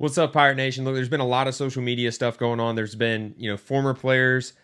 What's up, Pirate Nation? Look, there's been a lot of social media stuff going on. There's been, former players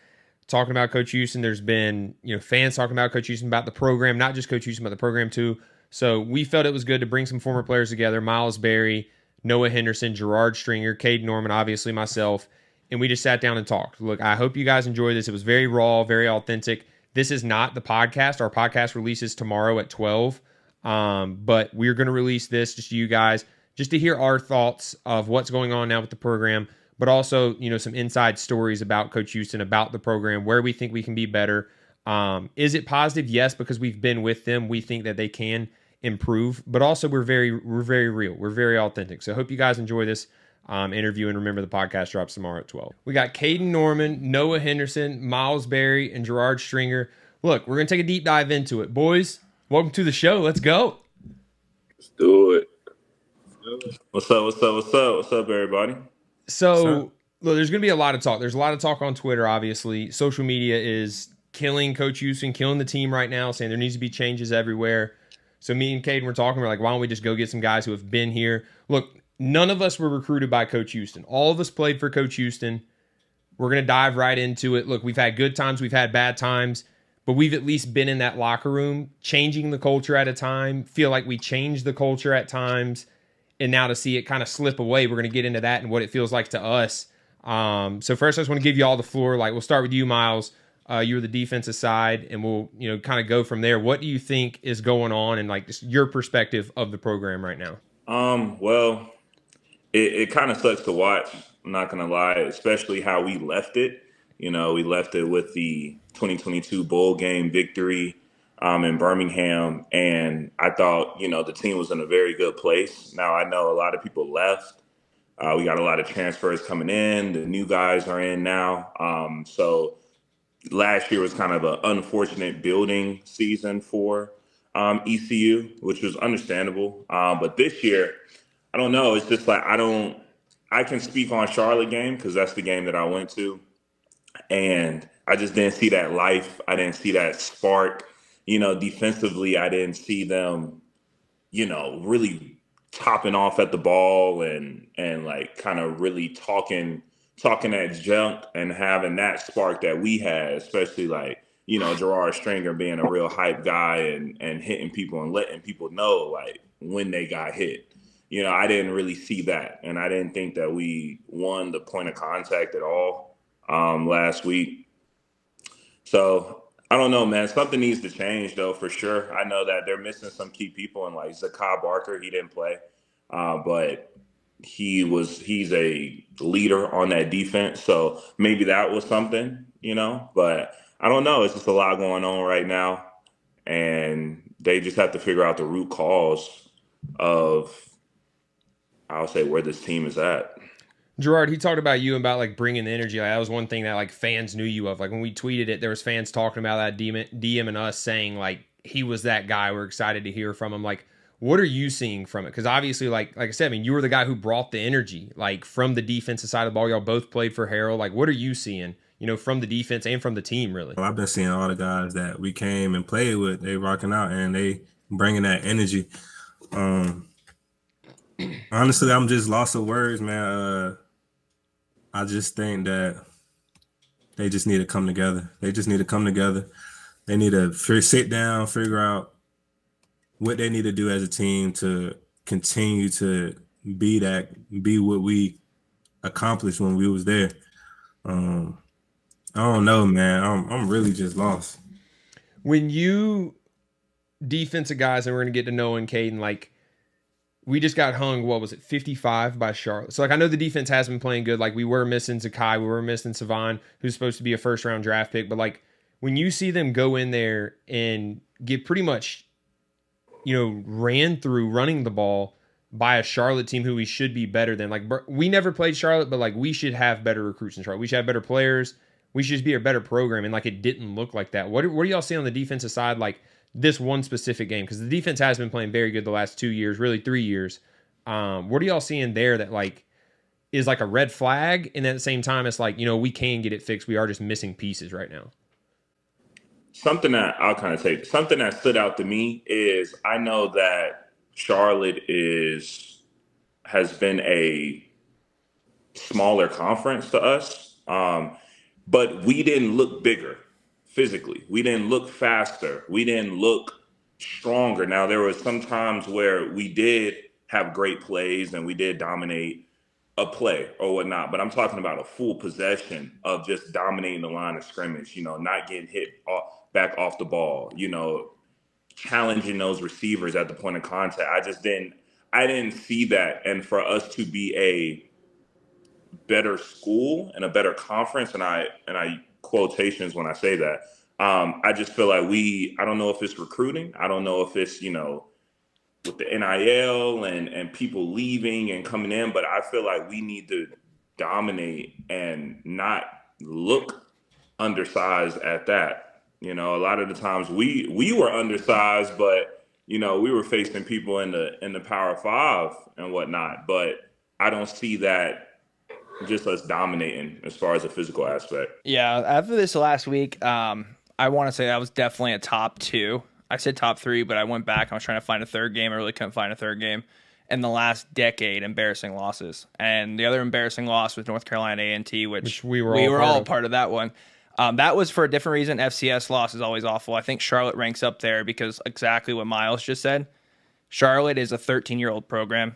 talking about Coach Houston. There's been, fans talking about Coach Houston, about the program, not just Coach Houston, but the program too. So we felt it was good to bring some former players together: Myles Berry, Noah Henderson, Gerard Stringer, Caiden Norman, obviously myself, and we just sat down and talked. Look, I hope you guys enjoyed this. It was very raw, very authentic. This is not the podcast. Our podcast releases tomorrow at 12, but we're going to release this just to you guys, just to hear our thoughts of what's going on now with the program, but also, some inside stories about Coach Houston, about the program, where we think we can be better. Is it positive? Yes, because we've been with them. We think that they can improve, but also we're very real. We're very authentic. So I hope you guys enjoy this interview, and remember the podcast drops tomorrow at 12. We got Caiden Norman, Noah Henderson, Myles Berry, and Gerard Stringer. Look, we're going to take a deep dive into it. Boys, welcome to the show. Let's go. Let's do it. What's up? What's up? What's up? What's up, everybody? So, look, there's going to be a lot of talk. There's a lot of talk on Twitter, obviously. Social media is killing Coach Houston, killing the team right now, saying there needs to be changes everywhere. So me and Caden were talking. We're like, why don't we just go get some guys who have been here? Look, none of us were recruited by Coach Houston. All of us played for Coach Houston. We're going to dive right into it. Look, we've had good times. We've had bad times. But we've at least been in that locker room, changing the culture at a time. Feel like we changed the culture at times. And now to see it kind of slip away, we're going to get into that and what it feels like to us. So first, I just want to give you all the floor. Like, we'll start with you, Myles. You're the defensive side, and we'll kind of go from there. What do you think is going on, and like just your perspective of the program right now? Well, it kind of sucks to watch. I'm not gonna lie, especially how we left it. We left it with the 2022 bowl game victory in Birmingham, and I thought the team was in a very good place. Now I know a lot of people left. We got a lot of transfers coming in. The new guys are in now. So last year was kind of an unfortunate building season for ECU, which was understandable. But this year, I don't know. It's just like I don't. I can speak on Charlotte game because that's the game that I went to, and I just didn't see that life. I didn't see that spark. Defensively, I didn't see them. Really topping off at the ball and like kind of really talking that junk and having that spark that we had, especially like Gerard Stringer being a real hype guy and hitting people and letting people know like when they got hit. I didn't really see that, and I didn't think that we won the point of contact at all last week. So I don't know, man. Something needs to change, though, for sure. I know that they're missing some key people, and like Zakai Barker, he didn't play, but he's a leader on that defense. So maybe that was something. But I don't know. It's just a lot going on right now, and they just have to figure out the root cause of, I'll say, where this team is at. Gerard, he talked about you and about like bringing the energy. Like, that was one thing that like fans knew you of. Like when we tweeted it, there was fans talking about that DM and us saying like he was that guy. We're excited to hear from him. Like, what are you seeing from it? Because obviously, like I said, I mean, you were the guy who brought the energy, like from the defensive side of the ball. Y'all both played for Harold. Like, what are you seeing? From the defense and from the team, really. Well, I've been seeing all the guys that we came and played with. They rocking out and they bringing that energy. Um, Honestly, I'm just lost of words, man. I just think that they just need to come together. They just need to come together. They need to sit down, figure out what they need to do as a team to continue to be what we accomplished when we was there. Um, I don't know, man. I'm really just lost. When you defensive guys, and we're gonna get to Noah and Caden, like we just got hung, what was it, 55 by Charlotte. So, like, I know the defense has been playing good. Like, we were missing Zakai. We were missing Savon, who's supposed to be a first-round draft pick. But, like, when you see them go in there and get pretty much, ran through running the ball by a Charlotte team who we should be better than. Like, we never played Charlotte, but, like, we should have better recruits in Charlotte. We should have better players. We should just be a better program. And, like, it didn't look like that. What do y'all see on the defensive side, like, this one specific game? Because the defense has been playing very good the last 2 years, really 3 years. What are y'all seeing there that like is like a red flag, and at the same time it's like we can get it fixed? We are just missing pieces right now. Something that I'll kind of say, something that stood out to me is I know that Charlotte has been a smaller conference to us. But we didn't look bigger physically. We didn't look faster. We didn't look stronger. Now there was some times where we did have great plays and we did dominate a play or whatnot, but I'm talking about a full possession of just dominating the line of scrimmage, not getting hit back off the ball, challenging those receivers at the point of contact. I didn't see that. And for us to be a better school and a better conference, and I quotations when I say that, I just feel like I don't know if it's recruiting. I don't know if it's, with the NIL and people leaving and coming in, but I feel like we need to dominate and not look undersized at that. A lot of the times we were undersized, but we were facing people in the Power Five and whatnot. But I don't see that just us dominating as far as the physical aspect. Yeah, after this last week, I want to say that was definitely a top 2. I said top 3, but I went back. I was trying to find a third game. I really couldn't find a third game. In the last decade, embarrassing losses. And the other embarrassing loss was North Carolina A&T, which we were all part of that one. That was for a different reason. FCS loss is always awful. I think Charlotte ranks up there because exactly what Myles just said. Charlotte is a 13-year-old program.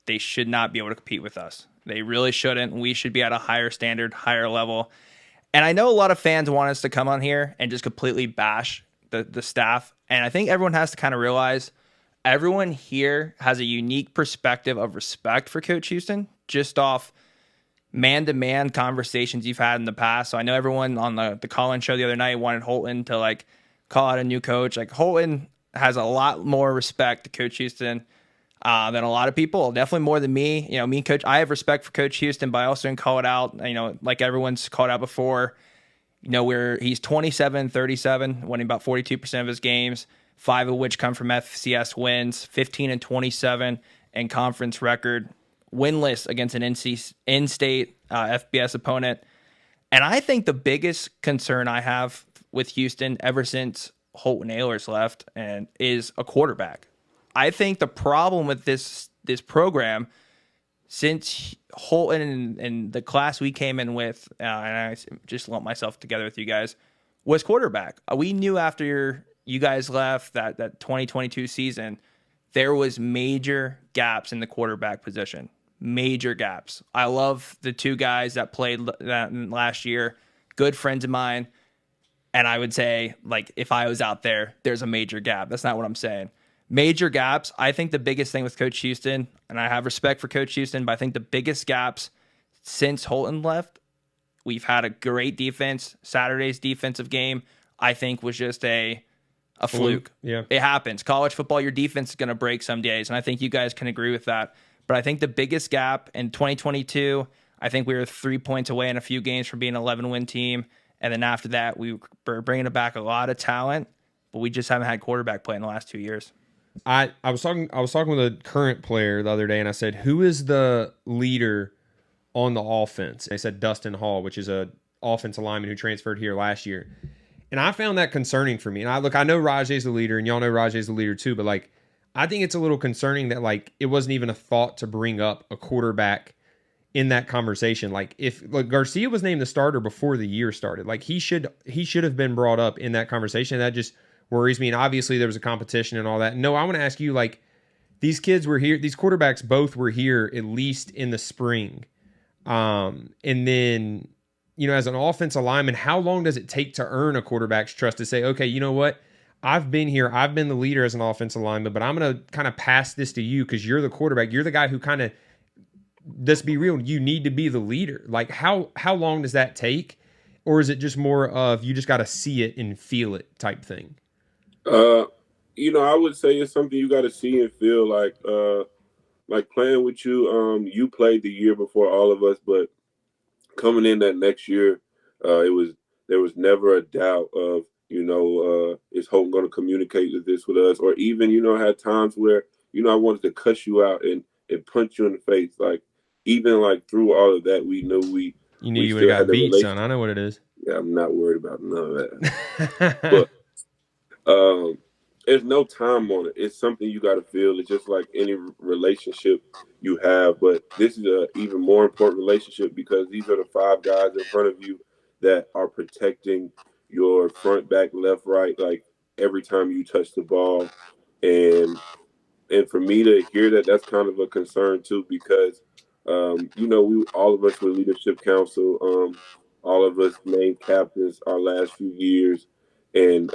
They should not be able to compete with us. They really shouldn't. We should be at a higher standard, higher level. And I know a lot of fans want us to come on here and just completely bash the staff. And I think everyone has to kind of realize everyone here has a unique perspective of respect for Coach Houston, just off man-to-man conversations you've had in the past. So I know everyone on the call-in show the other night wanted Holton to call out a new coach. Holton has a lot more respect to Coach Houston than a lot of people, definitely more than me. Me and Coach, I have respect for Coach Houston, but I also can call it out, like everyone's called out before, where he's 27-37, winning about 42% of his games, 5 of which come from FCS wins, 15-27 and conference record, winless against an in-state FBS opponent. And I think the biggest concern I have with Houston ever since Holton Ahlers left is a quarterback. I think the problem with this program, since Holton and the class we came in with, and I just lumped myself together with you guys, was quarterback. We knew after you guys left that 2022 season, there was major gaps in the quarterback position. Major gaps. I love the 2 guys that played that last year, good friends of mine. And I would say, if I was out there, there's a major gap. That's not what I'm saying. Major gaps. I think the biggest thing with Coach Houston, and I have respect for Coach Houston, but I think the biggest gaps since Holton left, we've had a great defense. Saturday's defensive game, I think, was just a fluke. Yeah. It happens. College football, your defense is going to break some days, and I think you guys can agree with that. But I think the biggest gap in 2022, I think we were 3 points away in a few games from being an 11-win team. And then after that, we were bringing back a lot of talent, but we just haven't had quarterback play in the last 2 years. I was talking with a current player the other day, and I said, who is the leader on the offense? They said Dustin Hall, which is a offensive lineman who transferred here last year. And I found that concerning for me. And I know Rajay's the leader, and y'all know Rajay's the leader too, but I think it's a little concerning that it wasn't even a thought to bring up a quarterback in that conversation. If Garcia was named the starter before the year started, he should have been brought up in that conversation. That just worries me. And obviously there was a competition and all that. No, I want to ask you, these kids were here, these quarterbacks both were here at least in the spring. And then, as an offensive lineman, how long does it take to earn a quarterback's trust to say, okay, you know what? I've been here. I've been the leader as an offensive lineman, but I'm going to kind of pass this to you because you're the quarterback. You're the guy who kind of, let's be real, you need to be the leader. How long does that take? Or is it just more of you just got to see it and feel it type thing? I would say it's something you got to see and feel. Like playing with you. You played the year before all of us, but coming in that next year, there was never a doubt of is Holton going to communicate with us, or even had times where I wanted to cuss you out and punch you in the face. Even through all of that, we knew you knew you would have got beat, son. I know what it is. Yeah, I'm not worried about none of that. But there's no time on it. It's something you got to feel. It's just like any relationship you have, but this is a even more important relationship because these are the five guys in front of you that are protecting your front, back, left, right, like every time you touch the ball, and for me to hear that, that's kind of a concern too because we all of us with leadership council, all of us named captains our last few years, and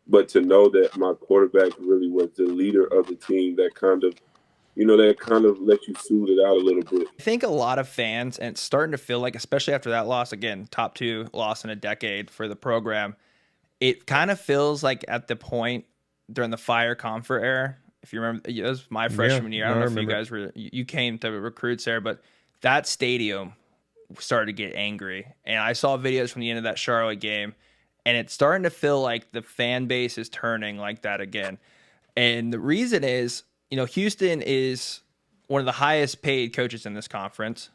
but to know that my quarterback really was the leader of the team, that kind of let you soothe it out a little bit. I think a lot of fans, and it's starting to feel like, especially after that loss, again, top 2 loss in a decade for the program, it kind of feels like at the point during the Fire Comfort era. If you remember, it was my freshman year. I don't know if you guys you came to recruits there, but that stadium started to get angry. And I saw videos from the end of that Charlotte game, and it's starting to feel like the fan base is turning like that again. And the reason is, Houston is one of the highest paid coaches in this conference.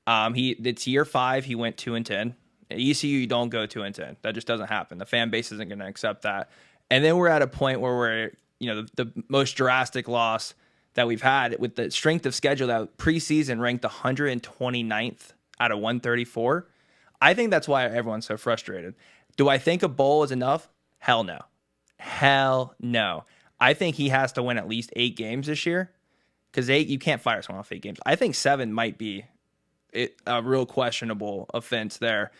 It's year 5. He went 2-10. At ECU, you don't go 2-10. That just doesn't happen. The fan base isn't going to accept that. And then we're at a point where we're, the most drastic loss that we've had with the strength of schedule that preseason ranked 129th out of 134. I think that's why everyone's so frustrated. Do I think a bowl is enough? Hell no. Hell no. I think he has to win at least 8 games this year because 8, you can't fire someone off 8 games. I think 7 might be a real questionable offense there.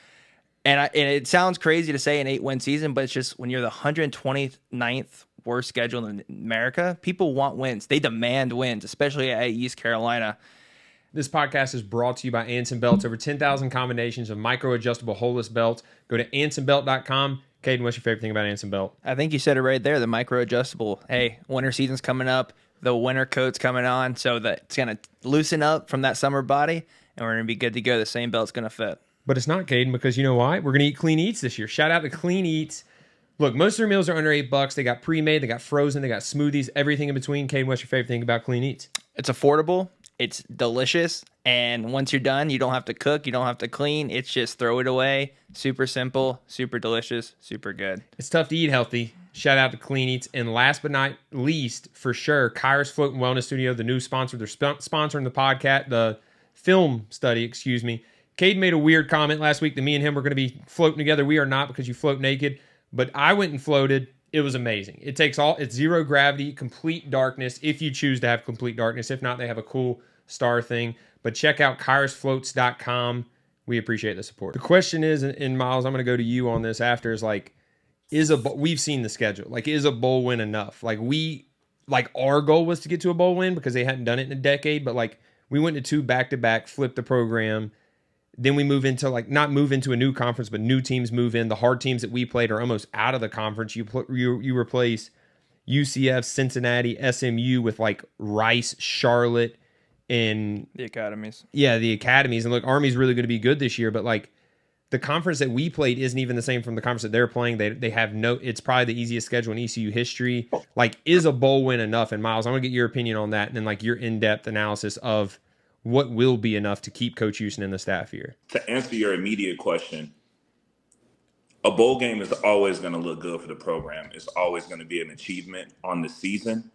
And it sounds crazy to say an 8-win season, but it's just when you're the 129th worst schedule in America, people want wins. They demand wins, especially at East Carolina. This podcast is brought to you by Anson Belts. Over 10,000 combinations of micro-adjustable holeless belts. Go to ansonbelt.com. Caiden, what's your favorite thing about Anson Belt? I think you said it right there, the micro-adjustable. Hey, winter season's coming up. The winter coat's coming on, so that it's going to loosen up from that summer body, and we're going to be good to go. The same belt's going to fit. But it's not, Caiden, because you know why? We're going to eat Clean Eats this year. Shout out to Clean Eats. Look, most of their meals are under $8. They got pre-made, they got frozen, they got smoothies, everything in between. Caiden, what's your favorite thing about Clean Eats? It's affordable, it's delicious, and once you're done, you don't have to cook, you don't have to clean. It's just throw it away. Super simple, super delicious, super good. It's tough to eat healthy. Shout out to Clean Eats. And last but not least, for sure, Kyra's Float and Wellness Studio, the new sponsor. They're sponsoring the podcast, the film study, excuse me. Caiden made a weird comment last week that me and him were going to be floating together. We are not, because you float naked. But I went and floated. It was amazing. It's zero gravity, complete darkness, if you choose to have complete darkness. If not, they have a cool star thing. But check out KyrosFloats.com. We appreciate the support. The question is, and Myles, I'm going to go to you on this after, is like, we've seen the schedule. Like, is a bowl win enough? Our goal was to get to a bowl win because they hadn't done it in a decade. But like, we went to 2 back-to-back, flipped the program. Then we move into not move into a new conference, but new teams move in. The hard teams that we played are almost out of the conference. You replace UCF, Cincinnati, SMU with like Rice, Charlotte, and the academies. Yeah, the academies. And look, Army's really going to be good this year, but like the conference that we played isn't even the same from the conference that they're playing. They have it's probably the easiest schedule in ECU history. Like, is a bowl win enough? And Myles, I'm going to get your opinion on that, and then like your in-depth analysis of what will be enough to keep Coach Houston and the staff here. To answer your immediate question, a bowl game is always going to look good for the program. It's always going to be an achievement on the season.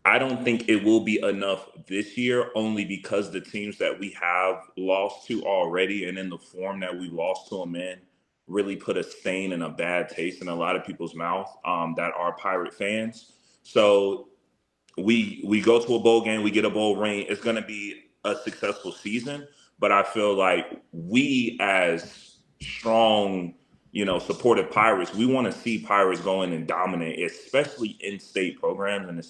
I don't think it will be enough this year, only because the teams that we have lost to already and in the form that we lost to them in really put a stain and a bad taste in a lot of people's mouth that are Pirate fans. So we go to a bowl game, we get a bowl ring. It's going to be a successful season, but I feel like we as strong, supportive Pirates, we want to see Pirates go in and dominate, especially in-state programs and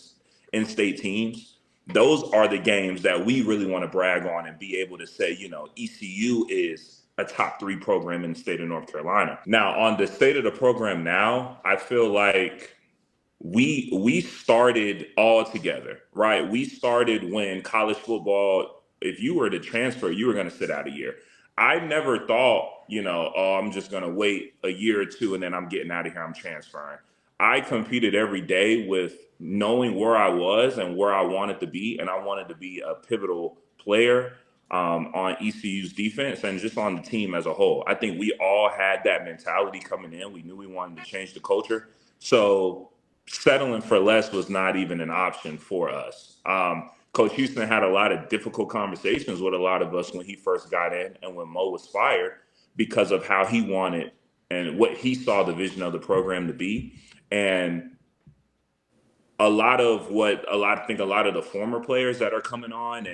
in-state teams. Those are the games that we really want to brag on and be able to say, ECU is a top 3 program in the state of North Carolina. Now, on the state of the program now, I feel like we started all together, right? We started when college football, if you were to transfer, you were going to sit out a year. I never thought, I'm just going to wait a year or 2 and then I'm getting out of here, I'm transferring. I competed every day with knowing where I was and where I wanted to be, and I wanted to be a pivotal player on ECU's defense and just on the team as a whole. I think we all had that mentality coming in. We knew we wanted to change the culture. So settling for less was not even an option for us. Coach Houston had a lot of difficult conversations with a lot of us when he first got in and when Mo was fired because of how he wanted and what he saw the vision of the program to be. And I think a lot of the former players that are coming on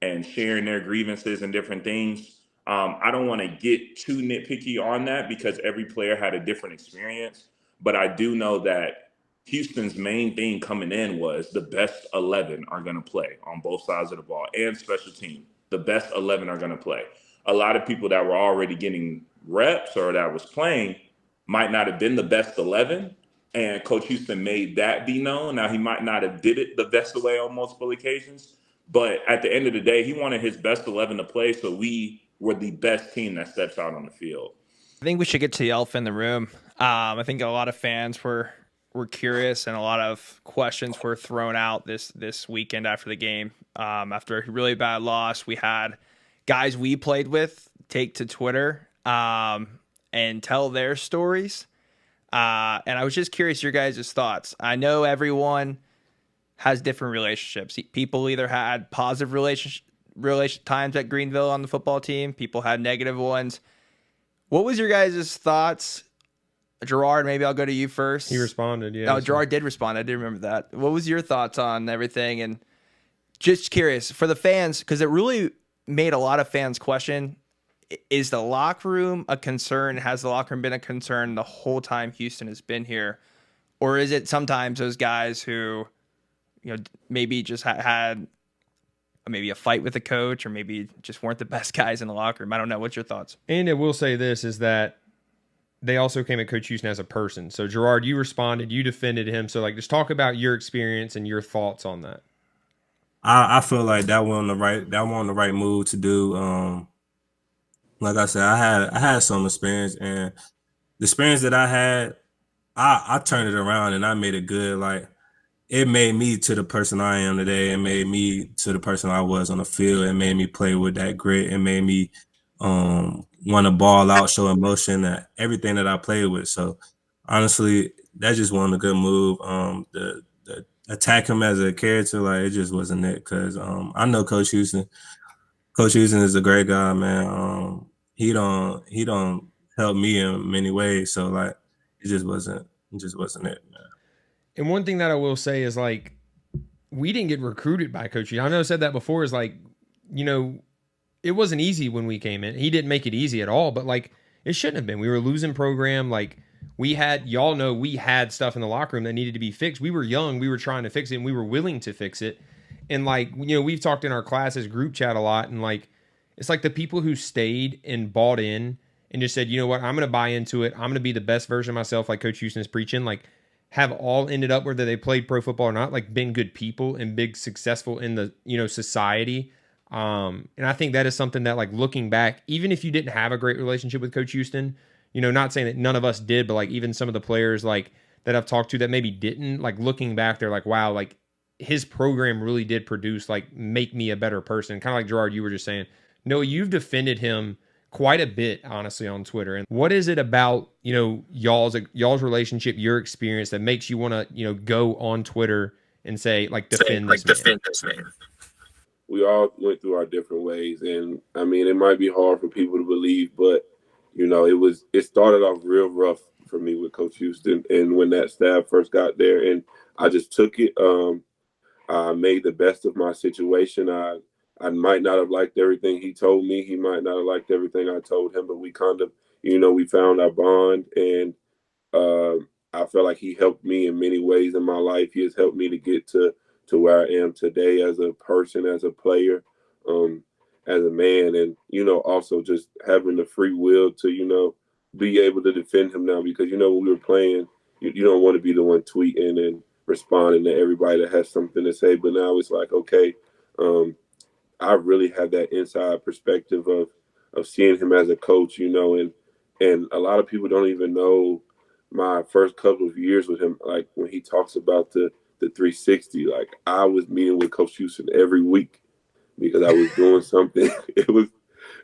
and sharing their grievances and different things. I don't want to get too nitpicky on that because every player had a different experience, but I do know that Houston's main thing coming in was the best 11 are going to play on both sides of the ball and special team. The best 11 are going to play. A lot of people that were already getting reps or that was playing might not have been the best 11, and Coach Houston made that be known. Now he might not have did it the best way on multiple occasions, but at the end of the day, he wanted his best 11 to play, so we were the best team that steps out on the field. I think we should get to the elephant in the room. I think a lot of fans were curious, and a lot of questions were thrown out this weekend after the game. After a really bad loss, we had guys we played with take to Twitter and tell their stories. And I was just curious your guys' thoughts. I know everyone has different relationships. People either had positive relation times at Greenville on the football team. People had negative ones. What was your guys' thoughts? Gerard, maybe I'll go to you first. He responded, yeah. Oh, Gerard did respond. I did remember that. What was your thoughts on everything? And just curious for the fans, because it really made a lot of fans question, is the locker room a concern? Has the locker room been a concern the whole time Houston has been here? Or is it sometimes those guys who, maybe just had maybe a fight with the coach, or maybe just weren't the best guys in the locker room? I don't know. What's your thoughts? And I will say this is that they also came at Coach Houston as a person. So Gerard, you responded, you defended him. So just talk about your experience and your thoughts on that. I feel like that wasn't the right move to do. Like I said, I had some experience, and the experience that I had, I turned it around and I made it good. Like, it made me to the person I am today. It made me to the person I was on the field. It made me play with that grit. It made me want to ball out, show emotion, everything that I played with. So honestly, that just wasn't a good move. The attack him as a character, like, it just wasn't it. Because I know Coach Houston. Coach Houston is a great guy, man. He don't help me in many ways. So like, it just wasn't it, man. And one thing that I will say is, like, we didn't get recruited by Coach Houston. I know I said that before, is like, it wasn't easy when we came in. He didn't make it easy at all, but like, it shouldn't have been. We were a losing program. Like, we had stuff in the locker room that needed to be fixed. We were young. We were trying to fix it, and we were willing to fix it. And like, we've talked in our classes group chat a lot, and like, it's like the people who stayed and bought in and just said, you know what, I'm going to buy into it. I'm going to be the best version of myself, like Coach Houston is preaching, like, have all ended up, whether they played pro football or not, like, been good people and big successful in the, society. And I think that is something that, like, looking back, even if you didn't have a great relationship with Coach Houston, not saying that none of us did, but like, even some of the players like that I've talked to that maybe didn't, like, looking back, they're like, wow, like, his program really did produce, like, make me a better person. Kind of like Gerard, you were just saying, no, you've defended him quite a bit, honestly, on Twitter. And what is it about, y'all's relationship, your experience, that makes you want to, go on Twitter and say, like, defend this man? We all went through our different ways, and I mean, it might be hard for people to believe, but it started off real rough for me with Coach Houston, and when that staff first got there, and I just took it. I made the best of my situation. I might not have liked everything he told me. He might not have liked everything I told him, but we kind of, we found our bond, and I felt like he helped me in many ways in my life. He has helped me to get to where I am today as a person, as a player, as a man, and, also just having the free will to, be able to defend him now, because, when we were playing, you don't want to be the one tweeting and responding to everybody that has something to say. But now it's like, okay, I really have that inside perspective of seeing him as a coach, and a lot of people don't even know my first couple of years with him. Like, when he talks about the 360, like, I was meeting with Coach Houston every week because I was doing something. It was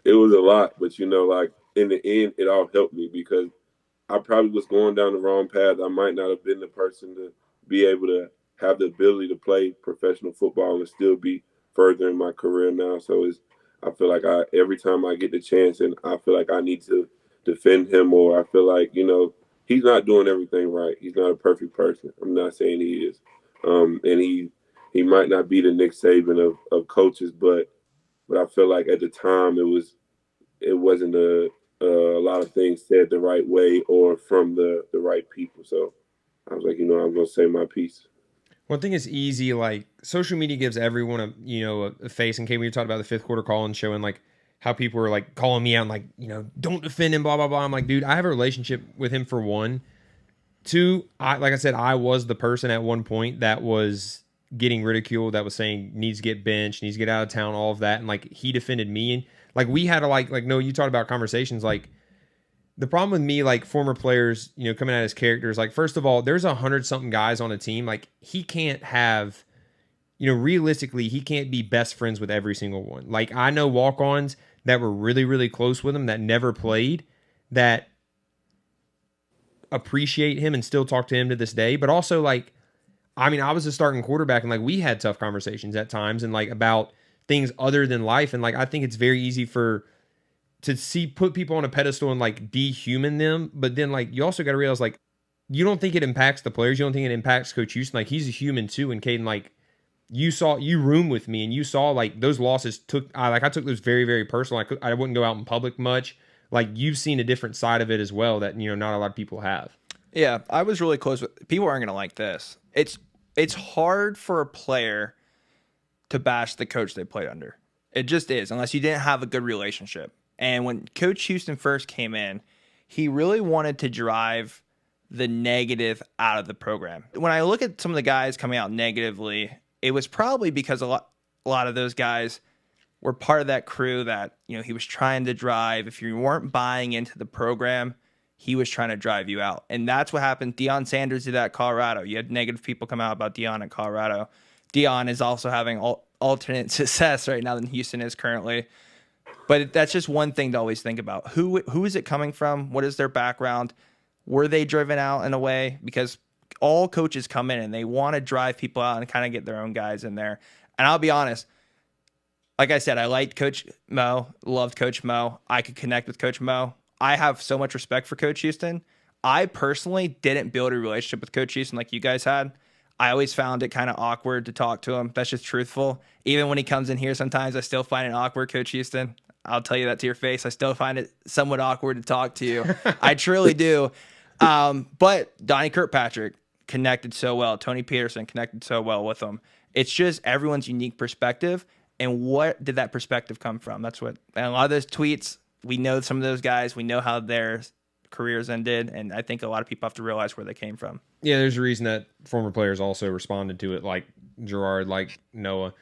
a lot, but like, in the end, it all helped me, because I probably was going down the wrong path. I might not have been the person to be able to have the ability to play professional football and still be further in my career now. So I feel like every time I get the chance and I feel like I need to defend him, or I feel like, he's not doing everything right. He's not a perfect person. I'm not saying he is. And he might not be the Nick Saban of coaches, but I feel like at the time it wasn't a lot of things said the right way or from the right people. So I was like, I'm gonna say my piece. One thing is easy, like social media gives everyone a face. And Kate, when you talked about the fifth quarter call and showing like how people were like calling me out and like, don't defend him, blah, blah, blah. I'm like, dude, I have a relationship with him for one. Two, like I said, I was the person at one point that was getting ridiculed, that was saying needs to get benched, needs to get out of town, all of that. And like he defended me. And like we had to like no, you talked about conversations. Like the problem with me, like former players, coming at his characters, like first of all, there's 100-something guys on a team. Like he can't have, realistically, he can't be best friends with every single one. Like I know walk-ons that were really, really close with him that never played, that appreciate him and still talk to him to this day. But also like, I mean, I was a starting quarterback and like we had tough conversations at times and like about things other than life. And like, I think it's very easy to put people on a pedestal and like dehuman them. But then like, you also got to realize like, you don't think it impacts the players. You don't think it impacts Coach Houston. Like he's a human too. And Caiden, like you roomed with me and you saw like those losses I took those very, very personal. I wouldn't go out in public much. Like you've seen a different side of it as well that, not a lot of people have. Yeah. I was really close with people aren't going to like this. It's hard for a player to bash the coach they played under. It just is, unless you didn't have a good relationship. And when Coach Houston first came in, he really wanted to drive the negative out of the program. When I look at some of the guys coming out negatively, it was probably because a lot of those guys were part of that crew that, he was trying to drive. If you weren't buying into the program, he was trying to drive you out. And that's what happened. Deion Sanders did that at Colorado. You had negative people come out about Deion at Colorado. Deion is also having alternate success right now than Houston is currently. But that's just one thing to always think about. Who is it coming from? What is their background? Were they driven out in a way? Because all coaches come in and they want to drive people out and kind of get their own guys in there. And I'll be honest, like I said, I liked Coach Mo, loved Coach Mo. I could connect with Coach Mo. I have so much respect for Coach Houston. I personally didn't build a relationship with Coach Houston like you guys had. I always found it kind of awkward to talk to him. That's just truthful. Even when he comes in here, sometimes I still find it awkward, Coach Houston. I'll tell you that to your face. I still find it somewhat awkward to talk to you. I truly do. But Donnie Kirkpatrick connected so well. Tony Peterson connected so well with him. It's just everyone's unique perspective. And what did that perspective come from? And a lot of those tweets, we know some of those guys. We know how their careers ended. And I think a lot of people have to realize where they came from. Yeah, there's a reason that former players also responded to it, like Gerard, like Noah.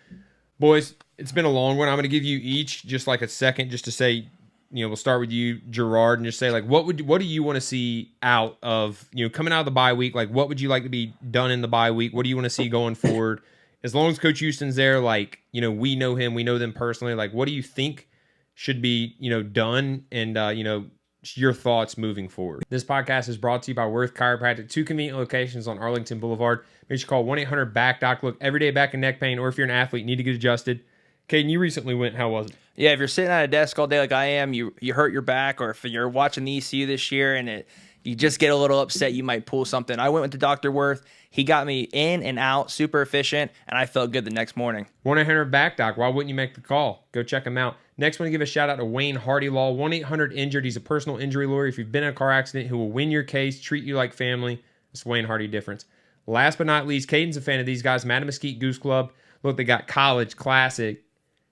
Boys, it's been a long one. I'm going to give you each just like a second just to say, we'll start with you, Gerard, and just say, like, what do you want to see out of, coming out of the bye week? Like, what would you like to be done in the bye week? What do you want to see going forward? As long as Coach Houston's there, like, we know him, we know them personally. Like, what do you think should be, done? And, your thoughts moving forward. This podcast is brought to you by Worth Chiropractic, 2 convenient locations on Arlington Boulevard. Make sure you call 1-800-BACK-DOC. Look, everyday back and neck pain, or if you're an athlete, need to get adjusted. Caiden, you recently went. How was it? Yeah, if you're sitting at a desk all day like I am, you hurt your back, or if you're watching the ECU this year and you just get a little upset, you might pull something. I went with Dr. Worth. He got me in and out, super efficient, and I felt good the next morning. 1-800-BACK-DOC. Why wouldn't you make the call? Go check him out. Next, I want to give a shout out to Wayne Hardy Law, 1-800-INJURED. He's a personal injury lawyer. If you've been in a car accident, he will win your case, treat you like family. It's Wayne Hardy difference. Last but not least, Caiden's a fan of these guys, Madam Mesquite Goose Club. Look, they got college, classic,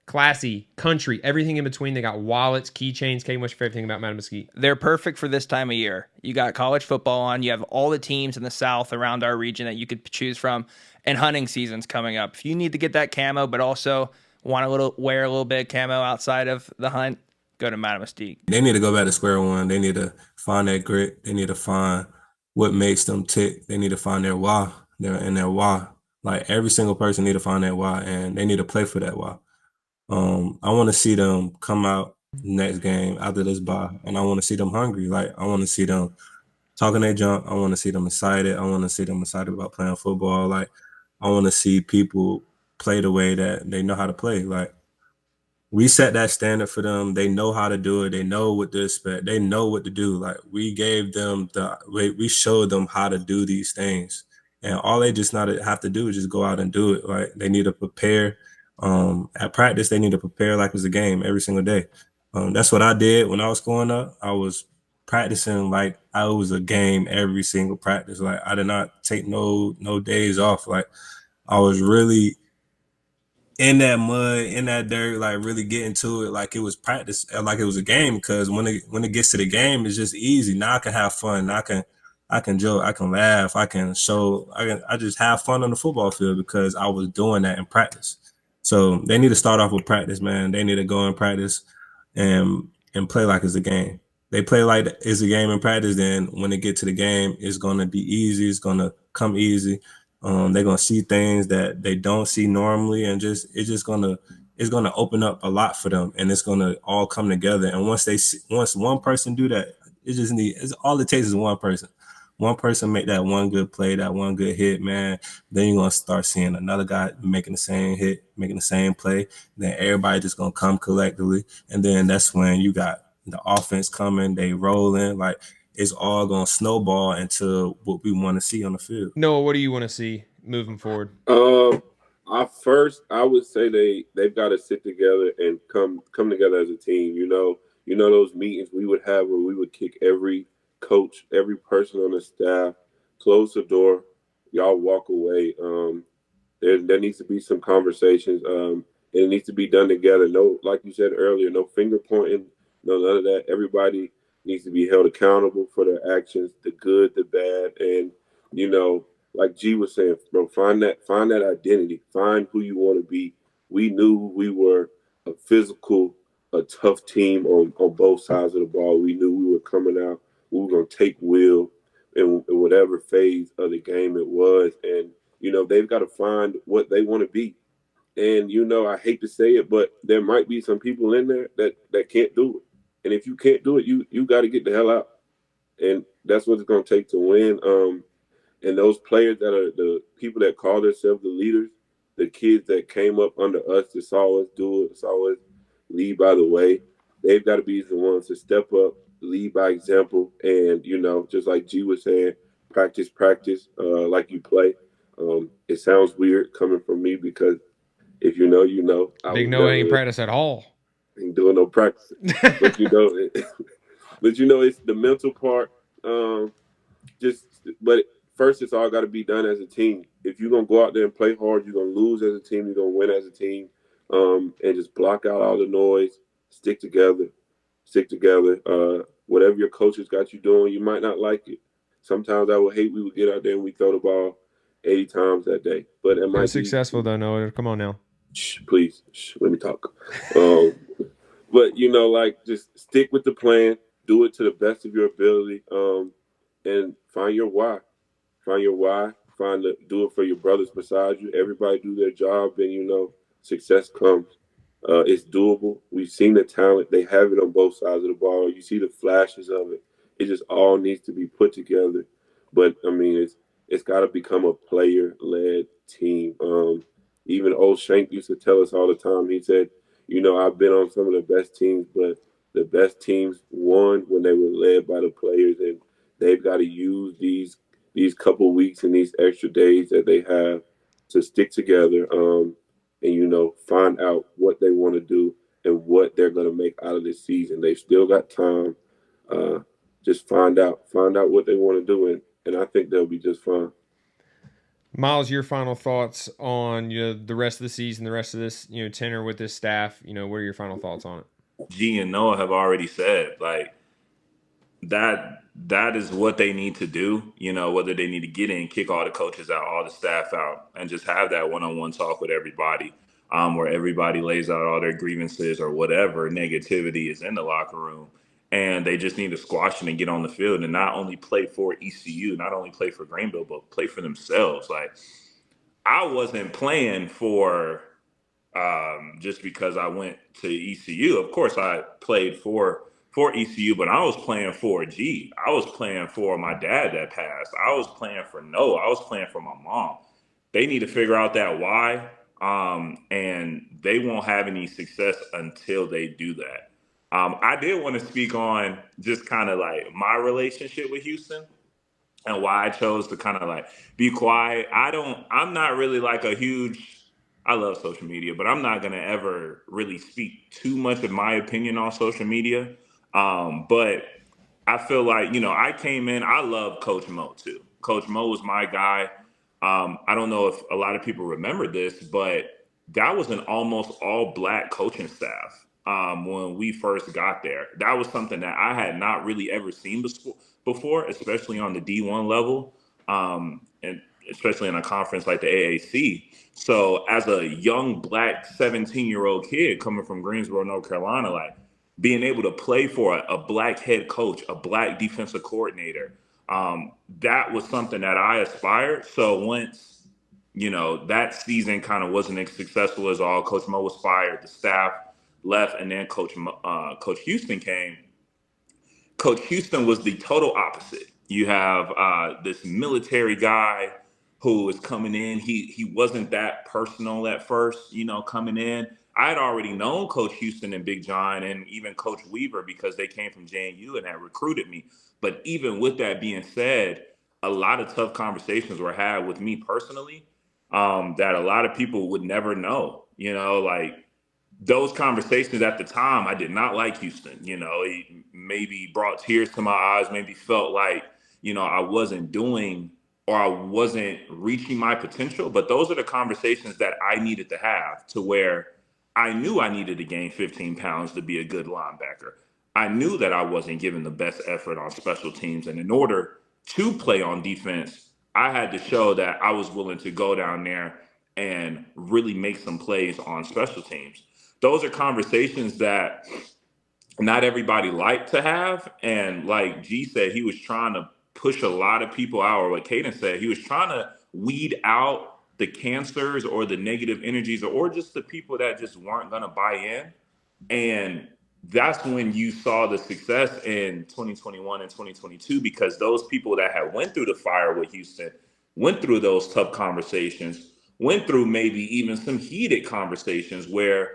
classy, country, everything in between. They got wallets, keychains. Caiden, what's your favorite thing about Madam Mesquite? They're perfect for this time of year. You got college football on. You have all the teams in the South around our region that you could choose from, and hunting season's coming up. If you need to get that camo, but also want to wear a little bit of camo outside of the hunt, go to Madam Mesquite. They need to go back to square one. They need to find that grit. They need to find what makes them tick. They need to find their why. Their why. Like every single person need to find that why, and they need to play for that why. I want to see them come out next game after this bye, and I want to see them hungry. Like I want to see them talking their junk. I want to see them excited. I want to see them excited about playing football. Like, I want to see people play the way that they know how to play. Like, we set that standard for them. They know how to do it. They know what to expect. They know what to do. Like, we gave them we showed them how to do these things, and all they just not have to do is just go out and do it. Like, they need to prepare. At practice, they need to prepare like it's a game every single day. That's what I did when I was growing up. I was practicing like I was a game every single practice. Like, I did not take no days off. Like, I was really in that mud, in that dirt, like really getting to it, like it was practice, like it was a game. Because when it gets to the game, it's just easy. Now I can have fun. Now I can joke. I can laugh. I can show. I just have fun on the football field because I was doing that in practice. So they need to start off with practice, man. They need to go in practice and play like it's a game. They play like it's a game in practice. Then when they get to the game, it's gonna be easy. It's gonna come easy. They're gonna see things that they don't see normally, and it's gonna open up a lot for them, and it's gonna all come together. And once one person do that, it's all it takes is one person. One person make that one good play, that one good hit, man. Then you're gonna start seeing another guy making the same hit, making the same play. Then everybody just gonna come collectively, and then that's when you got the offense coming, they rolling like it's all gonna snowball into what we want to see on the field. Noah, what do you want to see moving forward? I would say they've got to sit together and come together as a team. You know those meetings we would have where we would kick every coach, every person on the staff, close the door, y'all walk away. There needs to be some conversations. And it needs to be done together. No, like you said earlier, no finger pointing, no none of that. Everybody needs to be held accountable for their actions, the good, the bad, and you know, like G was saying, bro, find that identity, find who you want to be. We knew we were a physical, a tough team on both sides of the ball. We knew we were coming out, we were gonna take will in whatever phase of the game it was, and they've got to find what they want to be. And I hate to say it, but there might be some people in there that can't do it. And if you can't do it, you got to get the hell out. And that's what it's going to take to win. And those players that are the people that call themselves the leaders, the kids that came up under us, that saw us do it, saw us lead by the way, they've got to be the ones to step up, lead by example, and just like G was saying, practice, like you play. It sounds weird coming from me because if you know, you know. Big Noah ain't practice at all. Ain't doing no practice, but it's the mental part. But first, it's all got to be done as a team. If you're gonna go out there and play hard, you're gonna lose as a team. You're gonna win as a team, and just block out all the noise. Stick together. Whatever your coaches got you doing, you might not like it. Sometimes I would hate we would get out there and we throw the ball 80 times that day, but it might be successful though. Noah, come on now. Please, let me talk. But just stick with the plan, do it to the best of your ability, and find your why. Do it for your brothers beside you. Everybody do their job, and success comes. It's doable. We've seen the talent; they have it on both sides of the ball. You see the flashes of it. It just all needs to be put together. But I mean, it's got to become a player-led team. Even old Shank used to tell us all the time. He said, I've been on some of the best teams, but the best teams won when they were led by the players, and they've got to use these couple weeks and these extra days that they have to stick together, and find out what they want to do and what they're going to make out of this season. They've still got time. Just find out what they want to do, and I think they'll be just fine. Myles, your final thoughts on the rest of the season, the rest of this tenure with this staff. What are your final thoughts on it? G and Noah have already said like that is what they need to do. Whether they need to get in, kick all the coaches out, all the staff out, and just have that one-on-one talk with everybody, where everybody lays out all their grievances or whatever negativity is in the locker room. And they just need to squash it and get on the field and not only play for ECU, not only play for Greenville, but play for themselves. Like, I wasn't playing for just because I went to ECU. Of course, I played for for ECU, but I was playing for G. I was playing for my dad that passed. I was playing for Noah. I was playing for my mom. They need to figure out that why, and they won't have any success until they do that. I did want to speak on just kind of like my relationship with Houston and why I chose to kind of like be quiet. I'm not really like a huge, I love social media, but I'm not going to ever really speak too much of my opinion on social media. But I feel like, I came in, I love Coach Mo too. Coach Mo was my guy. I don't know if a lot of people remember this, but that was an almost all black coaching staff when we first got there. That was something that I had not really ever seen before, especially on the D1 level, and especially in a conference like the AAC. So as a young black 17-year-old kid coming from Greensboro, North Carolina, like being able to play for a black head coach, a black defensive coordinator, that was something that I aspired. So once, that season kind of wasn't as successful as all, Coach Mo was fired, the staff left, and then Coach Houston came. Coach Houston was the total opposite. You have this military guy who is coming in. He wasn't that personal at first, coming in. I had already known Coach Houston and Big John and even Coach Weaver because they came from JMU and had recruited me. But even with that being said, a lot of tough conversations were had with me personally that a lot of people would never know. Like those conversations at the time, I did not like Houston. It maybe brought tears to my eyes, maybe felt like, I wasn't doing or I wasn't reaching my potential. But those are the conversations that I needed to have to where I knew I needed to gain 15 pounds to be a good linebacker. I knew that I wasn't giving the best effort on special teams. And in order to play on defense, I had to show that I was willing to go down there and really make some plays on special teams. Those are conversations that not everybody liked to have. And like G said, he was trying to push a lot of people out, or what Caiden said, he was trying to weed out the cancers or the negative energies or just the people that just weren't going to buy in. And that's when you saw the success in 2021 and 2022, because those people that had went through the fire with Houston, went through those tough conversations, went through maybe even some heated conversations where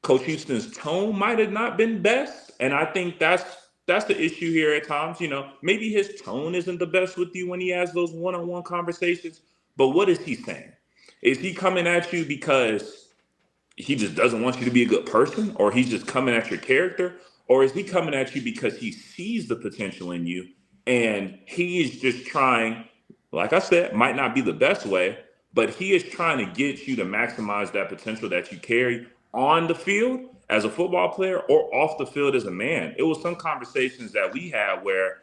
Coach Houston's tone might have not been best. And I think that's the issue here at times. Maybe his tone isn't the best with you when he has those one-on-one conversations. But what is he saying? Is he coming at you because he just doesn't want you to be a good person, or he's just coming at your character? Or is he coming at you because he sees the potential in you and he is just trying, like I said, might not be the best way, but he is trying to get you to maximize that potential that you carry on the field as a football player or off the field as a man? It was some conversations that we had where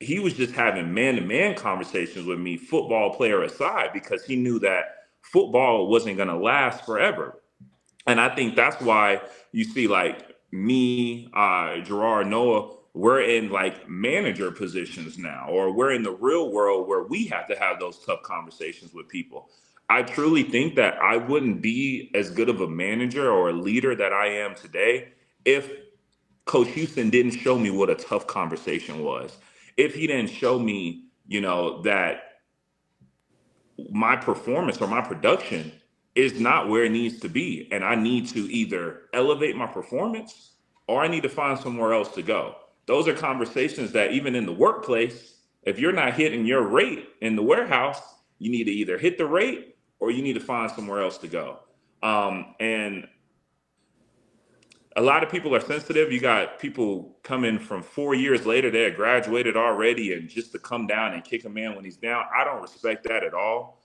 he was just having man-to-man conversations with me, football player aside, because he knew that football wasn't going to last forever. And I think that's why you see like me, Gerard, Noah, we're in like manager positions now, or we're in the real world where we have to have those tough conversations with people. I truly think that I wouldn't be as good of a manager or a leader that I am today if Coach Houston didn't show me what a tough conversation was. If he didn't show me, that my performance or my production is not where it needs to be, and I need to either elevate my performance or I need to find somewhere else to go. Those are conversations that even in the workplace, if you're not hitting your rate in the warehouse, you need to either hit the rate or you need to find somewhere else to go. And a lot of people are sensitive. You got people coming from 4 years later, they had graduated already, and just to come down and kick a man when he's down, I don't respect that at all.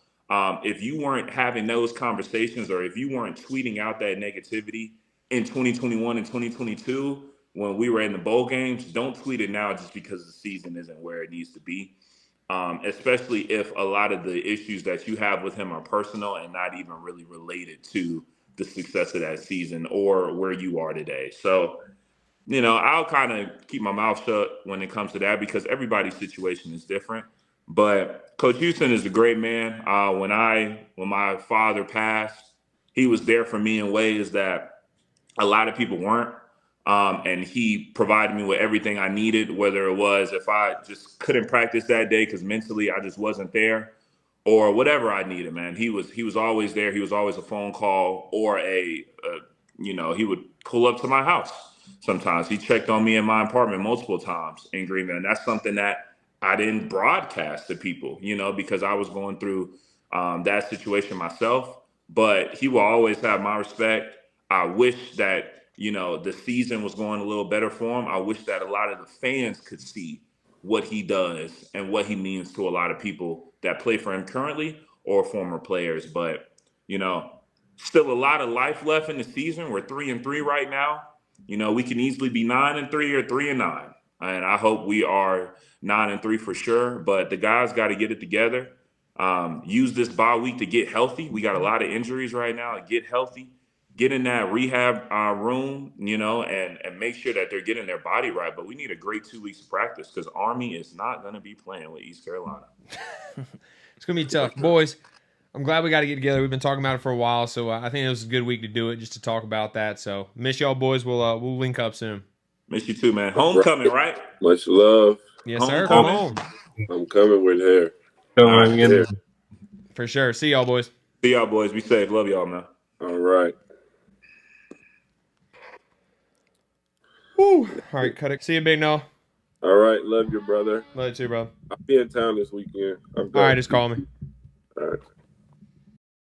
If you weren't having those conversations, or if you weren't tweeting out that negativity in 2021 and 2022 when we were in the bowl games, don't tweet it now just because the season isn't where it needs to be. Especially if a lot of the issues that you have with him are personal and not even really related to the success of that season or where you are today. So, I'll kind of keep my mouth shut when it comes to that, because everybody's situation is different. But Coach Houston is a great man. When my father passed, he was there for me in ways that a lot of people weren't. And he provided me with everything I needed, whether it was if I just couldn't practice that day because mentally I just wasn't there, or whatever I needed, man. He was always there. He was always a phone call or he would pull up to my house. Sometimes he checked on me in my apartment multiple times in Greenville, and that's something that I didn't broadcast to people, because I was going through that situation myself. But he will always have my respect. I wish that the season was going a little better for him. I wish that a lot of the fans could see what he does and what he means to a lot of people that play for him currently or former players. But, still a lot of life left in the season. We're 3-3 right now. We can easily be 9-3 or 3-9. And I hope we are 9-3 for sure. But the guys got to get it together. Use this bye week to get healthy. We got a lot of injuries right now. Get healthy. Get in that rehab room, and make sure that they're getting their body right. But we need a great 2 weeks of practice because Army is not going to be playing with East Carolina. It's going to be tough. Boys, I'm glad we got to get together. We've been talking about it for a while, so I think it was a good week to do it, just to talk about that. So miss y'all, boys. We'll link up soon. Miss you too, man. Homecoming, right? Much love. Yes, sir. Come on. I'm coming with her. Come For sure. See y'all, boys. See y'all, boys. Be safe. Love y'all, man. All right. Woo. All right, cut it. See you, Big No. All right. Love you, brother. Love you too, bro. I'll be in town this weekend. All right, just call me. All right.